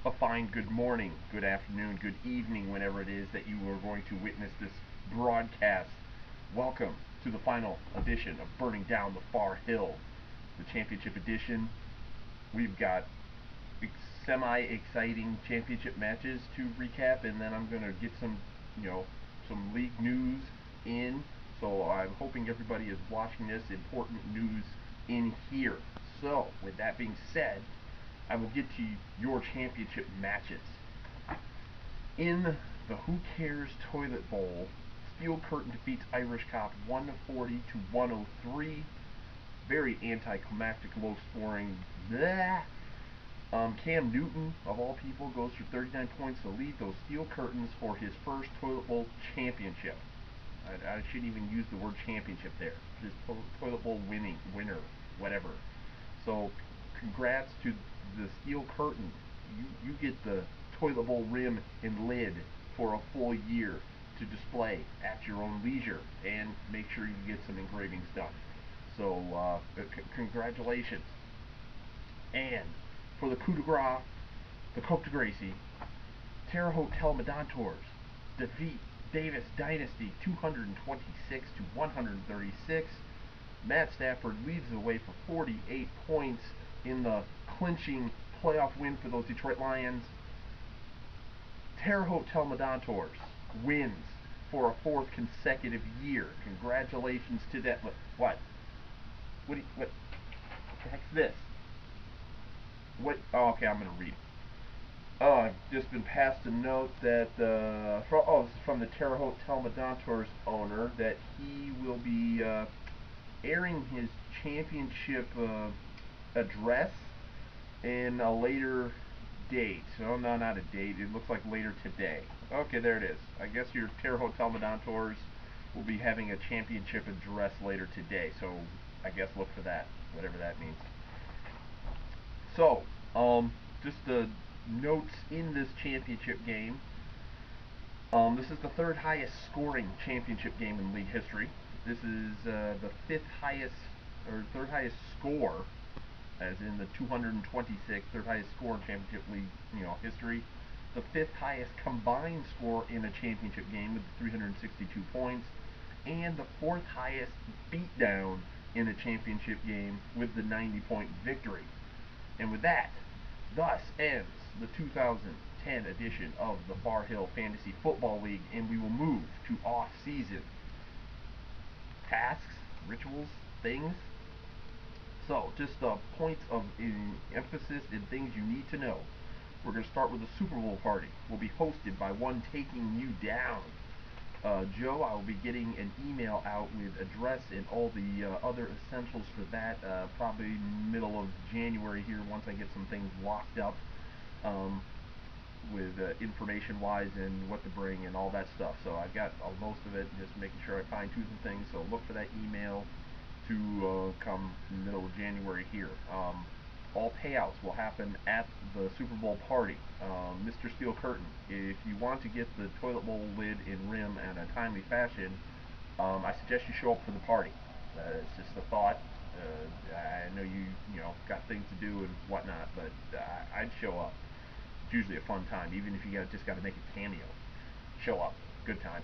A fine good morning, good afternoon, good evening, whenever it is that you are going to witness this broadcast. Welcome to the final edition of Burning Down the Far Hill, the championship edition. We've got semi-exciting championship matches to recap, and then I'm going to get some league news in. So I'm hoping everybody is watching this important news in here. So, with that being said, I will get to your championship matches. In the Who Cares Toilet Bowl, Steel Curtain defeats Irish Cop 140 to 103. Very anticlimactic, low scoring. Blah. Cam Newton, of all people, goes for 39 points to lead those Steel Curtains for his first Toilet Bowl championship. I shouldn't even use the word championship there. His Toilet Bowl winner, whatever. So, congrats to the Steel Curtain. You get the Toilet Bowl rim and lid for a full year to display at your own leisure, and make sure you get some engravings done. So, congratulations. And for the coup de grace, the Coke de Gracie, Terre Hotel Medantors defeat Davis Dynasty 226 to 136. Matt Stafford leads the way for 48 points in the clinching playoff win for those Detroit Lions. Terre Hotel Medantors wins for a fourth consecutive year. Congratulations to that. What? What the heck's this? What? Oh, okay, I'm going to read. Oh, I've just been passed a note that this is from the Terre Hotel Medantors owner, that he will be airing his championship address in a later date. Oh, no, not a date. It looks like later today. Okay, there it is. I guess your Terre Hotel Medantors will be having a championship address later today. So I guess look for that, whatever that means. So, just the notes in this championship game. This is the third highest scoring championship game in league history. This is the fifth highest, or third highest score, as in the 226th, third highest score in championship league, history. The fifth highest combined score in a championship game with 362 points, and the fourth highest beatdown in a championship game with the 90-point victory. And with that, thus ends the 2010 edition of the Far Hill Fantasy Football League, and we will move to off-season tasks, rituals, things. So, just points of emphasis and things you need to know. We're going to start with the Super Bowl party. We'll be hosted by one taking you down. Joe, I will be getting an email out with address and all the other essentials for that, probably middle of January here, once I get some things locked up with information-wise and what to bring and all that stuff. So I've got most of it, just making sure I fine-tune some things. So look for that email to come middle of January here. All payouts will happen at the Super Bowl party. Mr. Steel Curtain, if you want to get the toilet bowl lid and rim in a timely fashion, I suggest you show up for the party. It's just a thought. I know you got things to do and whatnot, but I'd show up. It's usually a fun time, even if you just got to make a cameo. Show up, good time.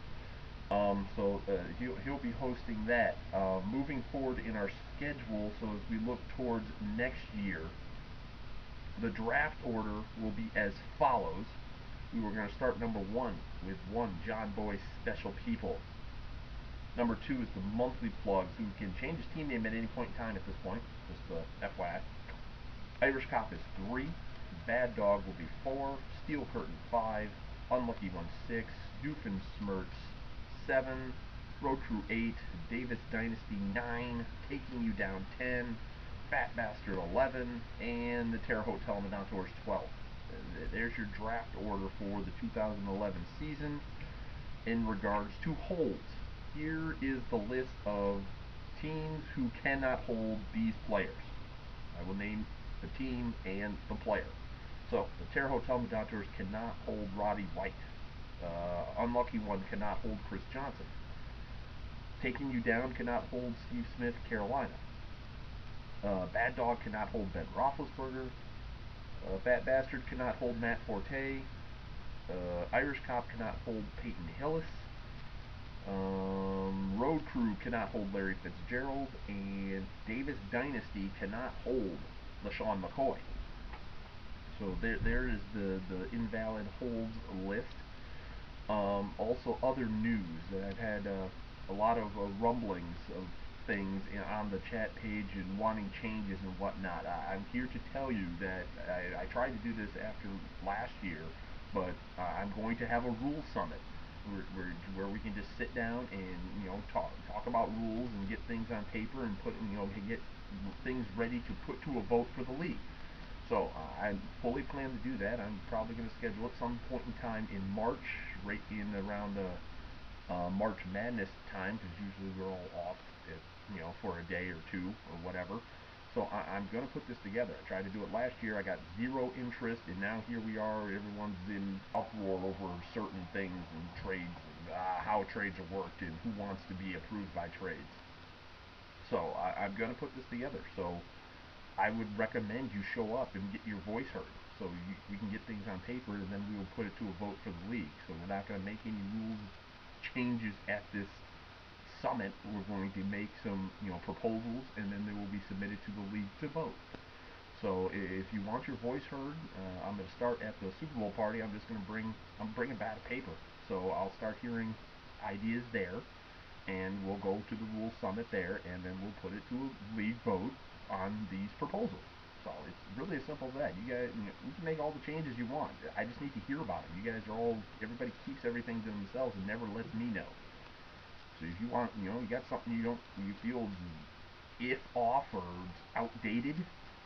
He'll be hosting that. Moving forward in our schedule, so as we look towards next year, the draft order will be as follows. We were going to start number 1 with John Boy Special People. Number 2 is the monthly plugs, who can change his team name at any point in time at this point, just FYI. Irish Cop is 3, Bad Dog will be 4, Steel Curtain 5, Unlucky One 6, Doofensmirts 7, Road Crew 8, Davis Dynasty 9, Taking You Down 10, Fat Bastard 11, and the Terre Hotel Medantors 12. There's your draft order for the 2011 season. In regards to holds, here is the list of teams who cannot hold these players. I will name the team and the player. So, the Terre Hotel Medantors cannot hold Roddy White. Unlucky One cannot hold Chris Johnson. Taking You Down cannot hold Steve Smith, Carolina. Bad Dog cannot hold Ben Roethlisberger. Fat Bastard cannot hold Matt Forte. Irish Cop cannot hold Peyton Hillis. Road Crew cannot hold Larry Fitzgerald. And Davis Dynasty cannot hold LaShawn McCoy. So there is the invalid holds list. Also, other news. I've had a lot of rumblings of things on the chat page and wanting changes and whatnot. I'm here to tell you that I tried to do this after last year, but I'm going to have a rules summit where we can just sit down and talk about rules and get things on paper and get things ready to put to a vote for the league. So I fully plan to do that. I'm probably going to schedule it some point in time in March, right in around March Madness time, because usually we're all off, for a day or two or whatever. So I'm going to put this together. I tried to do it last year. I got zero interest, and now here we are. Everyone's in uproar over certain things and trades, and how trades are worked, and who wants to be approved by trades. So I'm going to put this together. So I would recommend you show up and get your voice heard, so we can get things on paper, and then we will put it to a vote for the league. So we're not going to make any rules changes at this summit. We're going to make some proposals, and then they will be submitted to the league to vote. So if you want your voice heard, I'm going to start at the Super Bowl party. I'm bringing back a paper, so I'll start hearing ideas there, and we'll go to the rules summit there, and then we'll put it to a league vote on these proposals. So it's really as simple as that. You guys, you can make all the changes you want. I just need to hear about them. You guys are everybody keeps everything to themselves and never lets me know. So if you want, you got something you feel if off or outdated,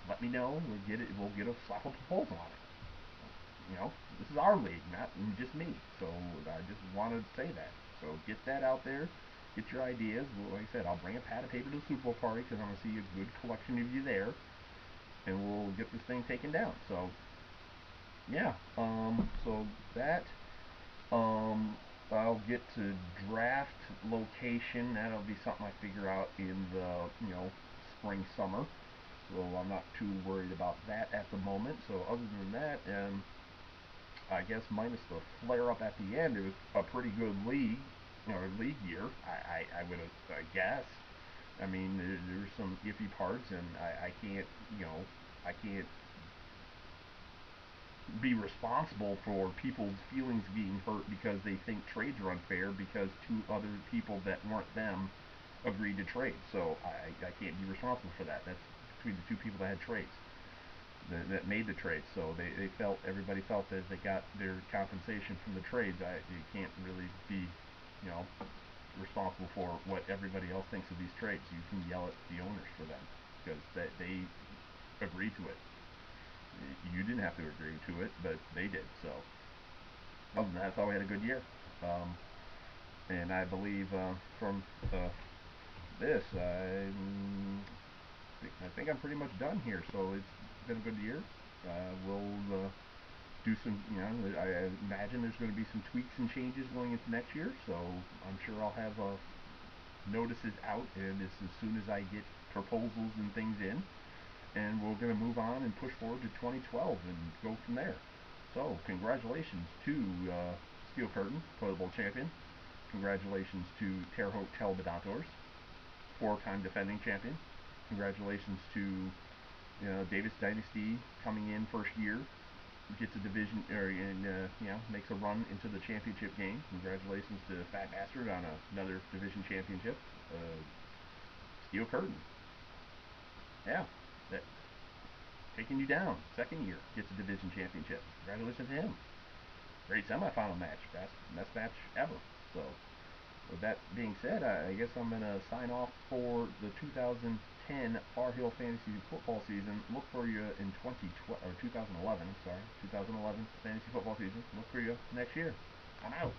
let me know. We'll get a slap a proposal on it. This is our league, not just me. So I just want to say that. So get that out there. Get your ideas. Well, like I said, I'll bring a pad of paper to the Super Bowl party because I'm going to see a good collection of you there, and we'll get this thing taken down. So yeah, so that I'll get to draft location. That'll be something I figure out in the spring summer. So I'm not too worried about that at the moment. So other than that, I guess minus the flare up at the end, it was a pretty good league year. I would I guess. I mean, there's some iffy parts, and I can't I can't be responsible for people's feelings being hurt because they think trades are unfair because two other people that weren't them agreed to trade. So I can't be responsible for that. That's between the two people that had trades that made the trades. So everybody felt that they got their compensation from the trades. You can't really be responsible for what everybody else thinks of these trades. You can yell at the owners for them because they agreed to it. You didn't have to agree to it, but they did. So other than that, I thought we had a good year. And I believe from this, I think I'm pretty much done here. So it's been a good year. We'll do some, I imagine there's going to be some tweaks and changes going into next year. So I'm sure I'll have notices out, and as soon as I get proposals and things in, and we're going to move on and push forward to 2012 and go from there. So congratulations to Steel Curtain, Toilet Bowl champion. Congratulations to Terre Haute Televidators, 4-time defending champion. Congratulations to Davis Dynasty coming in first year, gets a division makes a run into the championship game. Congratulations to Fat Bastard on another division championship. Steel Curtain, yeah, that taking you down, second year gets a division championship. Congratulations to him. Great semifinal match, best match ever. So with that being said, I guess I'm going to sign off for the 2010 Far Hill Fantasy Football season. Look for you in 2011, 2011 Fantasy Football season. Look for you next year. I'm out.